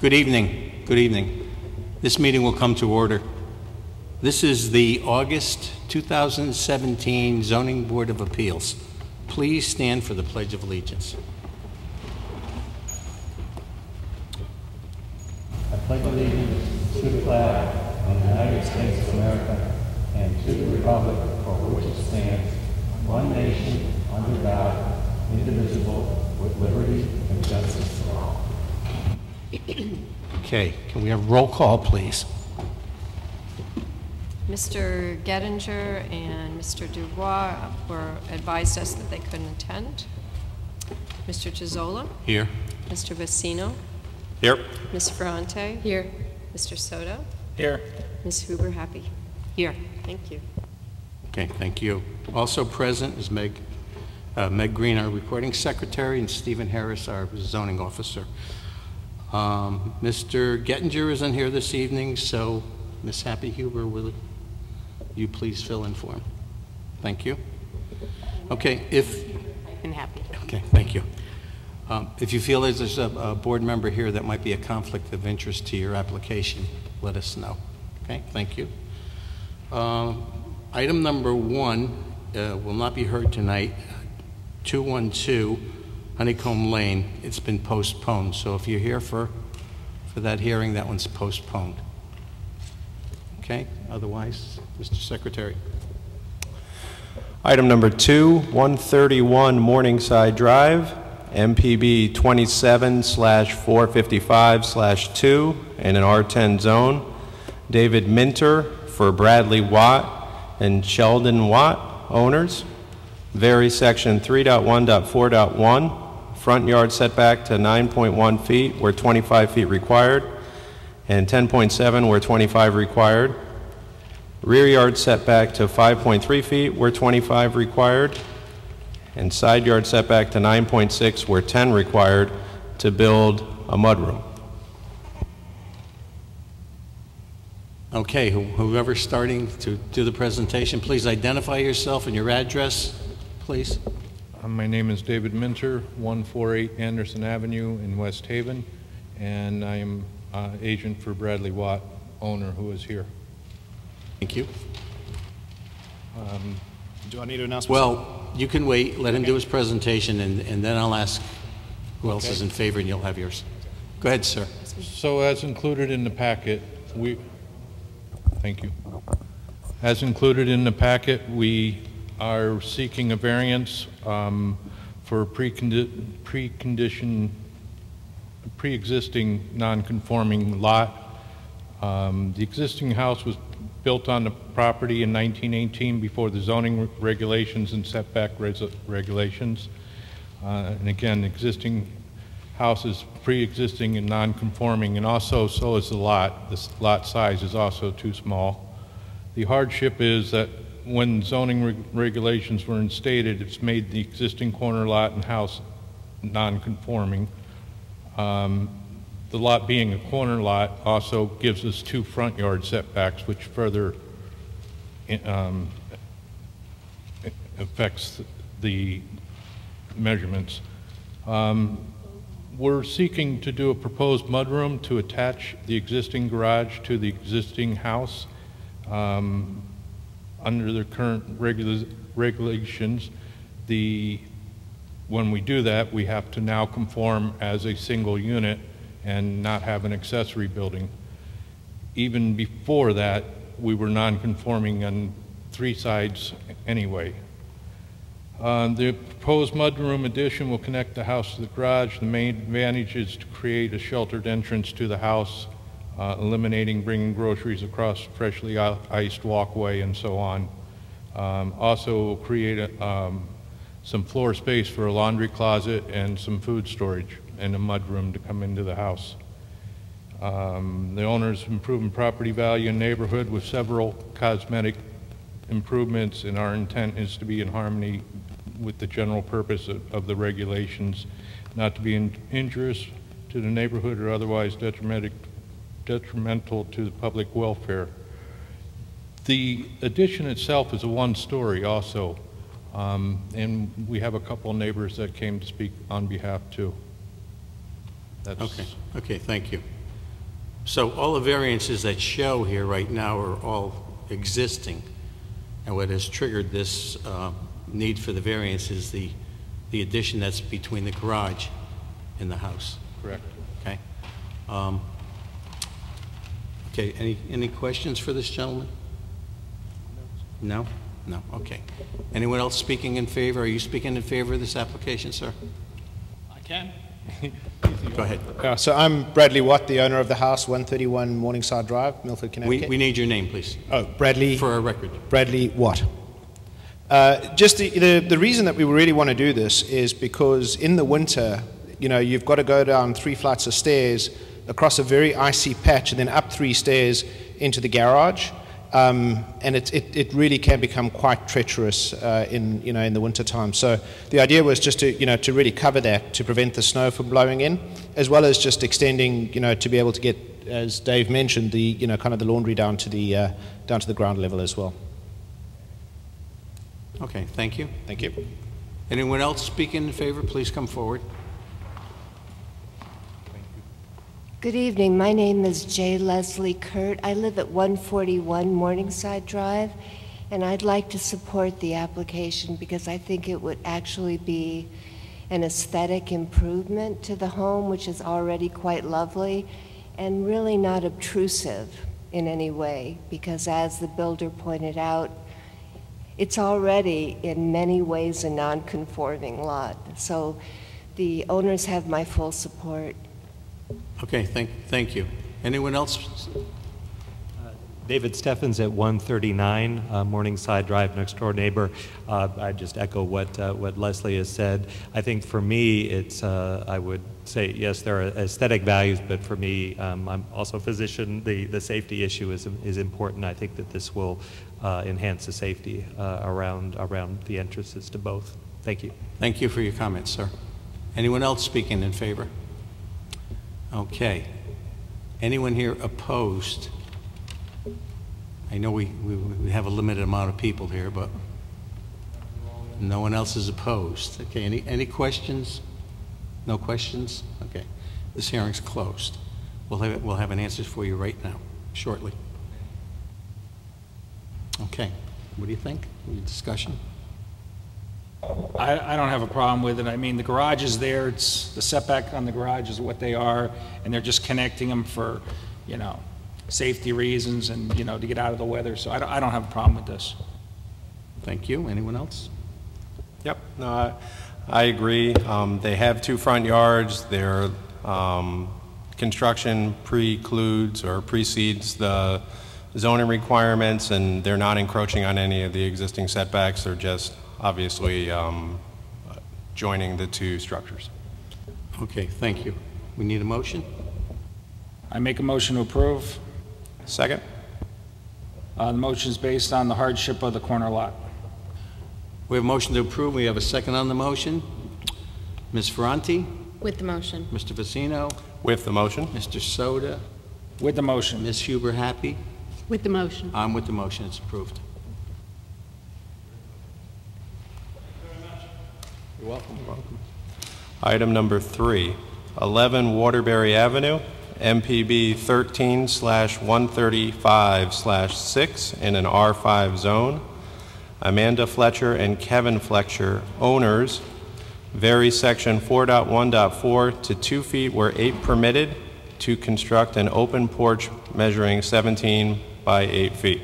Good evening. Good evening. This meeting will come to order. This is the August 2017 Zoning Board of Appeals. Please stand for the Pledge of Allegiance. I pledge allegiance to the flag of the United States of America and to the republic for which it stands, one nation, under God, indivisible, with liberty and justice for all. Okay, can we have roll call, please? Mr. Gettinger and Mr. Dubois were advised us that they couldn't attend. Mr. Chizola? Here. Mr. Vecino? Here. Ms. Ferrante? Here. Mr. Soto? Here. Ms. Huber, happy? Here. Thank you. Okay, thank you. Also present is Meg Green, our recording secretary, and Stephen Harris, our zoning officer. Mr. Gettinger isn't here this evening, so Ms. Happy Huber, will you please fill in for him? Thank you. Okay, okay, thank you. If you feel there's a board member here that might be a conflict of interest to your application, let us know. Okay, thank you. Item number 1 will not be heard tonight. 212 Honeycomb Lane. It's been postponed. So if you're here for that hearing, that one's postponed. Okay, otherwise, Mr. Secretary. Item number 2, 131 Morningside Drive, MPB 27/455/2 in an R10 zone. David Minter for Bradley Watt and Sheldon Watt, owners. Vary section 3.1.4.1, front yard setback to 9.1 feet where 25 feet required, and 10.7 where 25 required. Rear yard setback to 5.3 feet where 25 required, and side yard setback to 9.6 where 10 required to build a mudroom. Okay, whoever's starting to do the presentation, please identify yourself and your address, please. My name is David Minter, 148 Anderson Avenue in West Haven, and I am agent for Bradley Watt, owner, who is here. Thank you. Do I need to announce? Well, you can wait, let him do his presentation, and then I'll ask who else is in favor, and you'll have yours. Go ahead, sir. So as included in the packet, thank you. As included in the packet, we are seeking a variance for pre-existing non-conforming lot. The existing house was built on the property in 1918 before the zoning regulations and setback regulations. And again, existing house is pre-existing and non-conforming, and also so is the lot. The lot size is also too small. The hardship is that when zoning regulations were instated, it's made the existing corner lot and house non-conforming. The lot being a corner lot also gives us 2 front yard setbacks, which further affects the measurements. We're seeking to do a proposed mudroom to attach the existing garage to the existing house. Under the current regulations, when we do that, we have to now conform as a single unit and not have an accessory building. Even before that, we were non-conforming on 3 sides anyway. The proposed mudroom addition will connect the house to the garage. The main advantage is to create a sheltered entrance to the house, eliminating bringing groceries across freshly iced walkway and so on. Also create some floor space for a laundry closet and some food storage and a mudroom to come into the house. The owner's improving property value in neighborhood with several cosmetic improvements, and our intent is to be in harmony with the general purpose of the regulations, not to be injurious to the neighborhood or otherwise detrimental to the public welfare. The addition itself is a 1-story also, and we have a couple of neighbors that came to speak on behalf too. Okay, thank you. So all the variances that show here right now are all existing, and what has triggered this need for the variance is the addition that's between the garage and the house. Correct. Okay. Okay. Any questions for this gentleman? No. No. Okay. Anyone else speaking in favor? Are you speaking in favor of this application, sir? I can. Go ahead. So I'm Bradley Watt, the owner of the house, 131 Morningside Drive, Milford, Connecticut. We need your name, please. Oh, Bradley. For our record. Bradley Watt. Just the reason that we really want to do this is because in the winter, you know, you've got to go down 3 flights of stairs across a very icy patch and then up 3 stairs into the garage. And it really can become quite treacherous in the winter time. So the idea was just to really cover that, to prevent the snow from blowing in, as well as just extending, to be able to get, as Dave mentioned, the kind of the laundry down to the ground level as well. Okay, thank you. Thank you. Anyone else speaking in favor, please come forward. Good evening. My name is J. Leslie Kurt. I live at 141 Morningside Drive, and I'd like to support the application because I think it would actually be an aesthetic improvement to the home, which is already quite lovely, and really not obtrusive in any way, because as the builder pointed out, it's already in many ways a non-conforming lot. So the owners have my full support. Okay, thank you. Anyone else? David Steffens at 139 Morningside Drive, next door neighbor. I just echo what Leslie has said. I think for me, it's I would say yes, there are aesthetic values, but for me, I'm also a physician. The safety issue is important. I think that this will enhance the safety around the entrances to both. Thank you. Thank you for your comments, sir. Anyone else speaking in favor? Okay. Anyone here opposed? I know we have a limited amount of people here, but no one else is opposed. Okay, any questions? No questions? Okay. This hearing's closed. We'll have an answer for you right now, shortly. Okay. What do you think? Any discussion? I don't have a problem with it. I mean, the garage is there. It's the setback on the garage is what they are, and they're just connecting them for, safety reasons and, to get out of the weather. So I don't have a problem with this. Thank you. Anyone else? Yep. No, I agree. They have 2 front yards. Their construction precludes or precedes the zoning requirements, and they're not encroaching on any of the existing setbacks. They're just obviously joining the 2 structures. Okay, thank you. We need a motion? I make a motion to approve. Second? The motion is based on the hardship of the corner lot. We have a motion to approve. We have a second on the motion. Ms. Ferranti? With the motion. Mr. Vicino? With the motion. Mr. Soda? With the motion. Ms. Huber, happy? With the motion. I'm with the motion. It's approved. You're welcome. Item number 3, 11 Waterbury Avenue, MPB 13/135/6 in an R5 zone. Amanda Fletcher and Kevin Fletcher, owners, vary section 4.1.4 to 2 feet where 8 permitted to construct an open porch measuring 17 by 8 feet.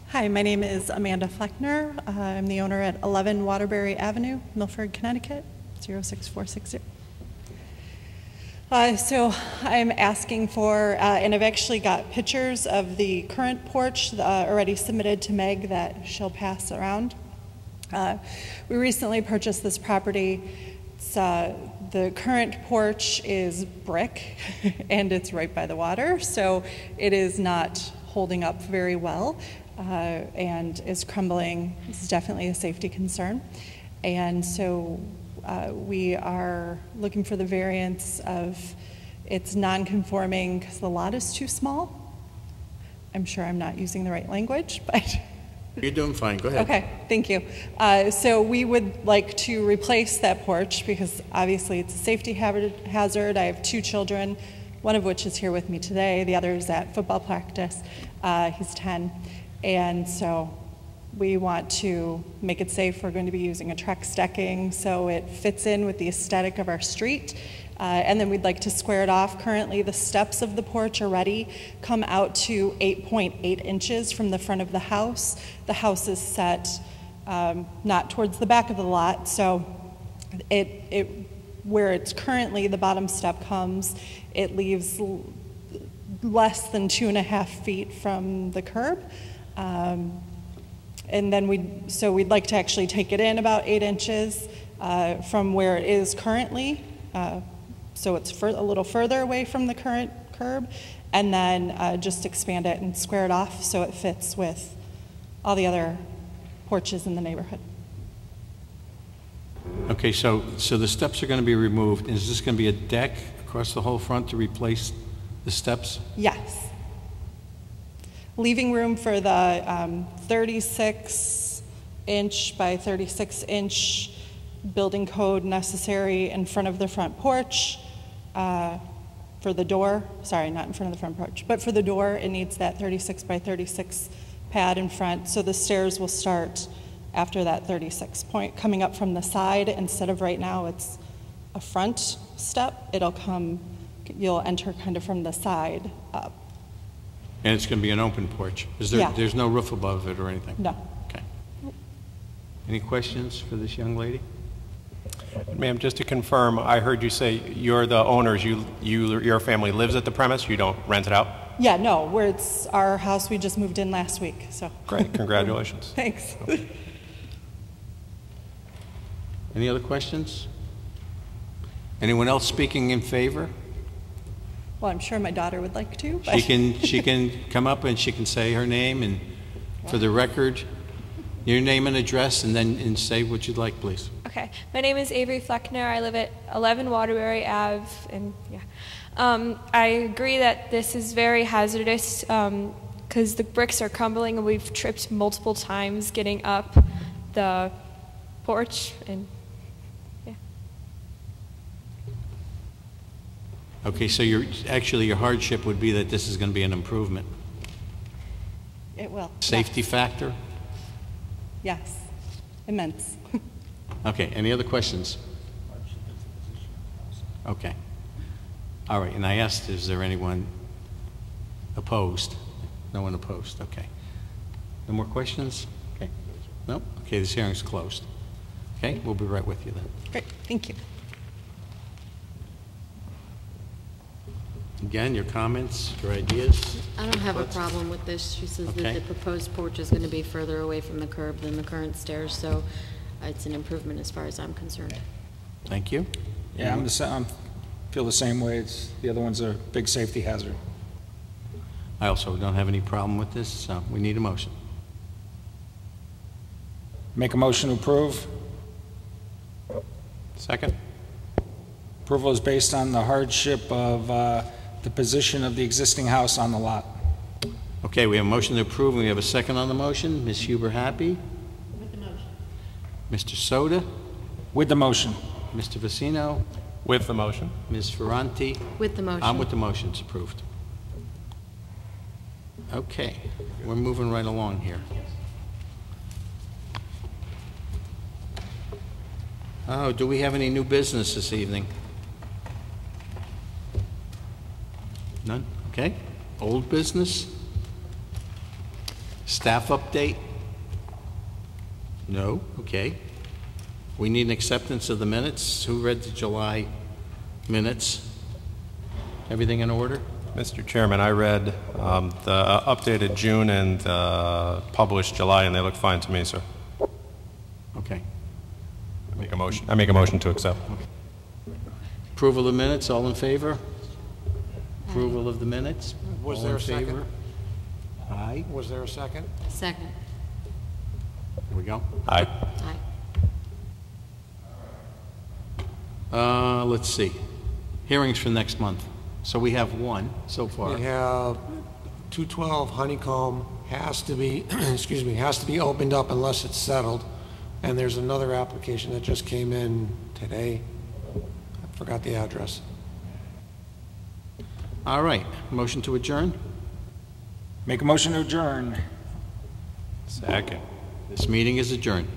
Hi, my name is Amanda Fleckner. I'm the owner at 11 Waterbury Avenue, Milford, Connecticut, 06460. So I'm asking for, and I've actually got pictures of the current porch already submitted to Meg that she'll pass around. We recently purchased this property. The current porch is brick and it's right by the water, so it is not holding up very well and is crumbling. This is definitely a safety concern. And so we are looking for the variance of it's non-conforming because the lot is too small. I'm sure I'm not using the right language, but You're doing fine, go ahead. Okay, thank you. So we would like to replace that porch because obviously it's a safety hazard. I have 2 children, one of which is here with me today. The other is at football practice. He's 10. And so we want to make it safe. We're going to be using a Trex decking so it fits in with the aesthetic of our street. And then we'd like to square it off. Currently, the steps of the porch already come out to 8.8 inches from the front of the house. The house is set not towards the back of the lot, so where it's currently the bottom step comes, it leaves less than 2.5 feet from the curb. And then we'd like to actually take it in about 8 inches from where it is currently. So it's a little further away from the current curb, and then just expand it and square it off so it fits with all the other porches in the neighborhood. Okay, so the steps are going to be removed. Is this going to be a deck across the whole front to replace the steps? Yes. Leaving room for the 36-inch by 36-inch building code necessary in front of the front porch. For the door, sorry, not in front of the front porch, but for the door, it needs that 36 by 36 pad in front. So the stairs will start after that 36 point, coming up from the side. Instead of right now, it's a front step. You'll enter kind of from the side up. And it's going to be an open porch? There's no roof above it or anything? No. Okay. Any questions for this young lady? Ma'am, just to confirm, I heard you say you're the owners, your family lives at the premise, you don't rent it out? Yeah, no, it's our house. We just moved in last week, so. Great, congratulations. Thanks. Any other questions? Anyone else speaking in favor? Well, I'm sure my daughter would like to. But. She can come up and she can say her name and for the record, your name and address, and then say what you'd like, please. Okay, my name is Avery Fleckner. I live at 11 Waterbury Ave, and I agree that this is very hazardous because the bricks are crumbling, and we've tripped multiple times getting up the porch, and yeah. Okay, so your hardship would be that this is going to be an improvement. It will. Safety factor? Yes, immense. Okay, any other questions? Okay. All right, and I asked, is there anyone opposed? No one opposed, okay. No more questions? Okay. No? Okay, this hearing's closed. Okay, we'll be right with you then. Great, thank you. Again, your comments, your ideas? I don't have a problem with this. She says that the proposed porch is going to be further away from the curb than the current stairs, so it's an improvement as far as I'm concerned. Thank you. Yeah, I feel the same way. The other one's a big safety hazard. I also don't have any problem with this, so we need a motion. Make a motion to approve. Second. Approval is based on the hardship of the position of the existing house on the lot. Okay, we have a motion to approve, and we have a second on the motion. Ms. Huber, happy? With the motion. Mr. Soda? With the motion. Mr. Vecino? With the motion. Ms. Ferranti? With the motion. I'm with the motion. It's approved. Okay, we're moving right along here. Oh, do we have any new business this evening? None? Okay. Old business? Staff update? No? Okay. We need an acceptance of the minutes. Who read the July minutes? Everything in order? Mr. Chairman, I read the updated June and published July, and they look fine to me, sir. Okay. I make a motion to accept. Approval of minutes, all in favor? Approval of the minutes? Was all there in a second? favor? Aye. Was there a second? Second. Here we go. Aye. Aye. Let's see. Hearings for next month. So we have one so far. We have 212 Honeycomb has to be, excuse me, has to be opened up unless it's settled. And there's another application that just came in today. I forgot the address. All right, motion to adjourn? Make a motion to adjourn. Second. This meeting is adjourned.